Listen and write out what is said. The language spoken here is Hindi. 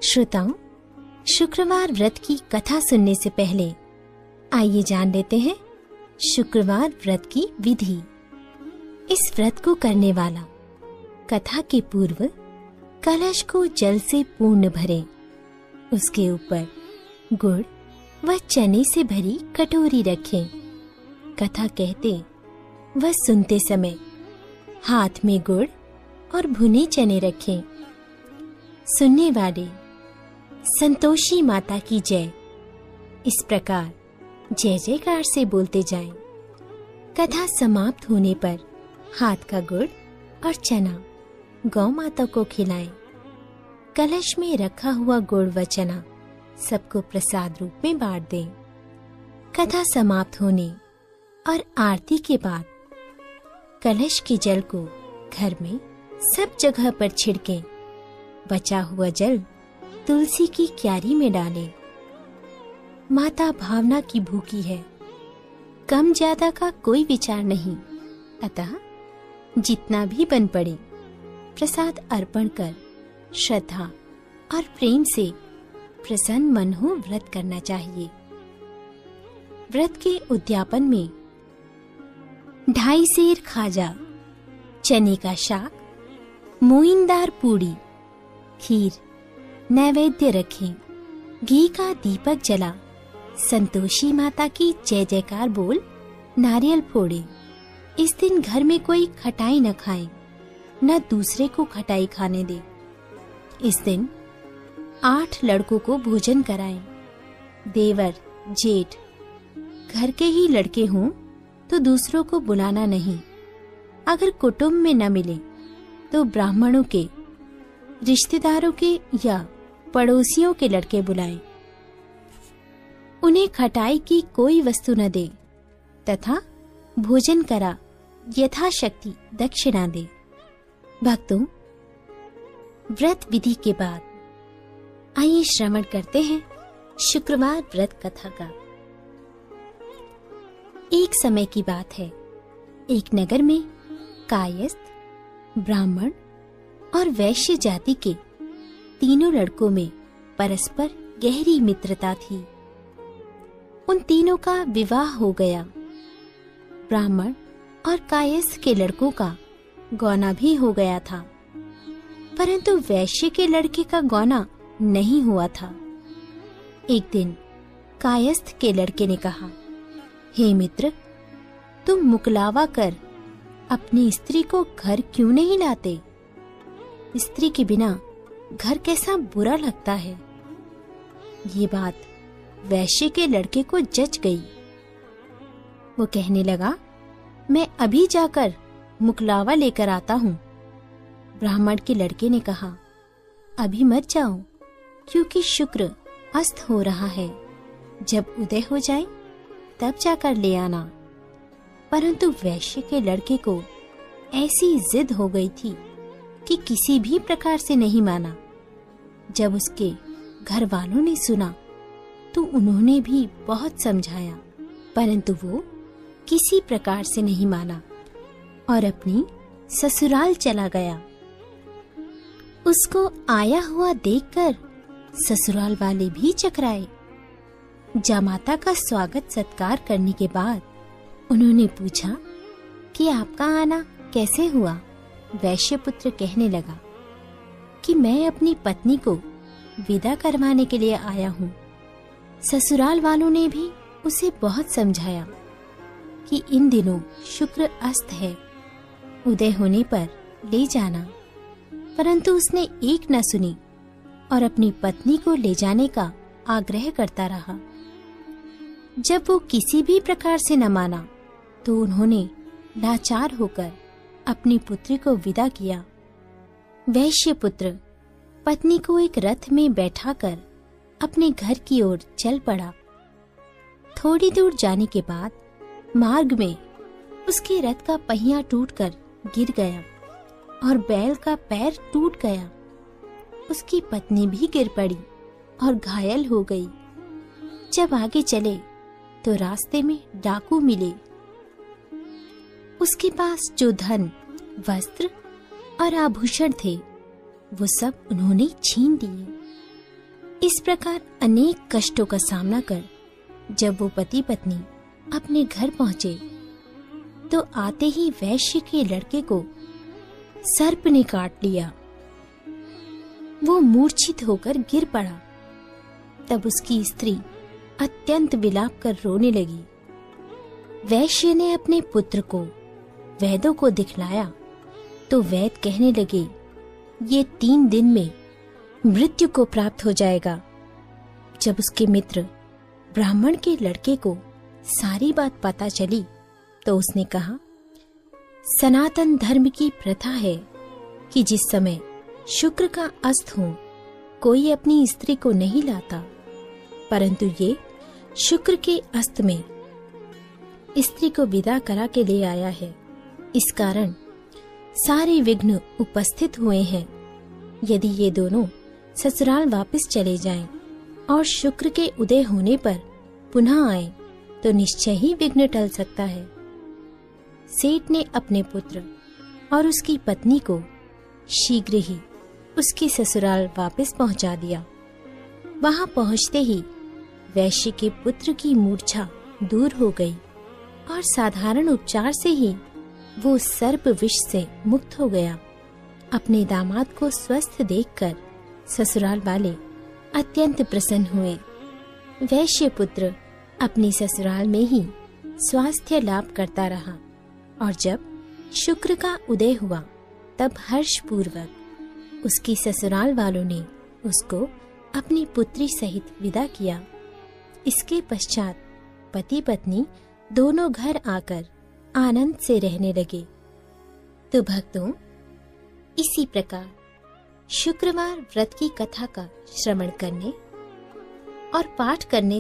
श्रोताओं, शुक्रवार व्रत की कथा सुनने से पहले आइए जान लेते हैं शुक्रवार व्रत की विधि। इस व्रत को करने वाला कथा के पूर्व कलश को जल से पूर्ण भरे, उसके ऊपर गुड़ व चने से भरी कटोरी रखें। कथा कहते व सुनते समय हाथ में गुड़ और भुने चने रखें। सुनने वाले संतोषी माता की जय, इस प्रकार जय जयकार से बोलते जाएं। कथा समाप्त होने पर हाथ का गुड़ और चना गौ माता को खिलाएं। कलश में रखा हुआ गुड़ व चना सबको प्रसाद रूप में बांट दें। कथा समाप्त होने और आरती के बाद कलश के जल को घर में सब जगह पर छिड़कें। बचा हुआ जल तुलसी की क्यारी में डालें। माता भावना की भूखी है, कम ज्यादा का कोई विचार नहीं, अतः जितना भी बन पड़े प्रसाद अर्पण कर श्रद्धा और प्रेम से प्रसन्न मन हो व्रत करना चाहिए। व्रत के उद्यापन में 2.5 सेर खाजा, चने का शाक, मोइनदार पूड़ी, खीर नैवेद्य रखें। घी का दीपक जला संतोषी माता की जय जयकार बोल नारियल फोड़े। इस दिन घर में कोई खटाई न खाए, न दूसरे को खटाई खाने दे। इस दिन 8 लड़कों को भोजन कराएं। देवर जेठ घर के ही लड़के हों तो दूसरों को बुलाना नहीं। अगर कुटुंब में न मिले तो ब्राह्मणों के, रिश्तेदारों के या पड़ोसियों के लड़के बुलाएं। उन्हें खटाई की कोई वस्तु न दे तथा भोजन करा यथाशक्ति दक्षिणा दे। भक्तों, व्रत विधि के बाद आइए श्रवण करते हैं शुक्रवार व्रत कथा का। एक समय की बात है, एक नगर में कायस्थ, ब्राह्मण और वैश्य जाति के तीनों लड़कों में परस्पर गहरी मित्रता थी। उन तीनों का विवाह हो गया। ब्राह्मण और कायस्थ के लड़कों का गौना भी हो गया था, परंतु वैश्य के लड़के का गौना नहीं हुआ था। एक दिन कायस्थ के लड़के ने कहा, हे मित्र, तुम मुकलावा कर अपनी स्त्री को घर क्यों नहीं लाते? स्त्री के बिना घर कैसा बुरा लगता है। ये बात वैश्य के लड़के को जच गई। वो कहने लगा, मैं अभी जाकर मुकलावा लेकर आता हूँ। ब्राह्मण के लड़के ने कहा, अभी मत जाओ, क्योंकि शुक्र अस्त हो रहा है। जब उदय हो जाए तब जाकर ले आना। परंतु वैश्य के लड़के को ऐसी जिद हो गई थी कि किसी भी प्रकार से नहीं माना। जब उसके घर वालों ने सुना तो उन्होंने भी बहुत समझाया, परंतु वो किसी प्रकार से नहीं माना और अपनी ससुराल चला गया। उसको आया हुआ देखकर ससुराल वाले भी चकराए। जामाता का स्वागत सत्कार करने के बाद उन्होंने पूछा कि आपका आना कैसे हुआ? वैश्य पुत्र कहने लगा कि मैं अपनी पत्नी को विदा करवाने के लिए आया हूँ। ससुराल वालों ने भी उसे बहुत समझाया कि इन दिनों शुक्र अस्त है, उदय होने पर ले जाना, परंतु उसने एक न सुनी और अपनी पत्नी को ले जाने का आग्रह करता रहा। जब वो किसी भी प्रकार से न माना तो उन्होंने लाचार होकर अपनी पुत्री को विदा किया। वैश्य पुत्र पत्नी को एक रथ में बैठाकर अपने घर की ओर चल पड़ा। थोड़ी दूर जाने के बाद मार्ग में उसके रथ का पहिया टूटकर गिर गया और बैल का पैर टूट गया। उसकी पत्नी भी गिर पड़ी और घायल हो गई। जब आगे चले तो रास्ते में डाकू मिले। उसके पास जो धन, वस्त्र और आभूषण थे वो सब उन्होंने छीन लिए। इस प्रकार अनेक कष्टों का सामना कर जब वो पति पत्नी अपने घर पहुंचे तो आते ही वैश्य के लड़के को सर्प ने काट लिया। वो मूर्छित होकर गिर पड़ा। तब उसकी स्त्री अत्यंत विलाप कर रोने लगी। वैश्य ने अपने पुत्र को वैदों को दिखलाया तो वैद कहने लगे, ये 3 दिन में मृत्यु को प्राप्त हो जाएगा। जब उसके मित्र ब्राह्मण के लड़के को सारी बात पता चली तो उसने कहा, सनातन धर्म की प्रथा है कि जिस समय शुक्र का अस्त हो कोई अपनी स्त्री को नहीं लाता, परंतु ये शुक्र के अस्त में स्त्री को विदा करा के ले आया है। इस कारण सारे विघ्न उपस्थित हुए हैं। यदि ये दोनों ससुराल वापस चले जाएं और शुक्र के उदय होने पर पुनः आए तो निश्चय ही विघ्न टल सकता है। सेठ ने अपने पुत्र और उसकी पत्नी को शीघ्र ही उसके ससुराल वापस पहुंचा दिया। वहां पहुंचते ही वैश्य के पुत्र की मूर्छा दूर हो गई और साधारण उपचार से ही वो सर्प विष से मुक्त हो गया। अपने दामाद को स्वस्थ देखकर ससुराल वाले अत्यंत प्रसन्न हुए। वैश्य पुत्र अपनी ससुराल में ही स्वास्थ्य लाभ करता रहा और जब शुक्र का उदय हुआ तब हर्षपूर्वक उसकी ससुराल वालों ने उसको अपनी पुत्री सहित विदा किया। इसके पश्चात पति पत्नी दोनों घर आकर आनंद से रहने लगे। तो भक्तों, इसी प्रकार शुक्रवार व्रत की कथा का श्रवण करने और पाठ करने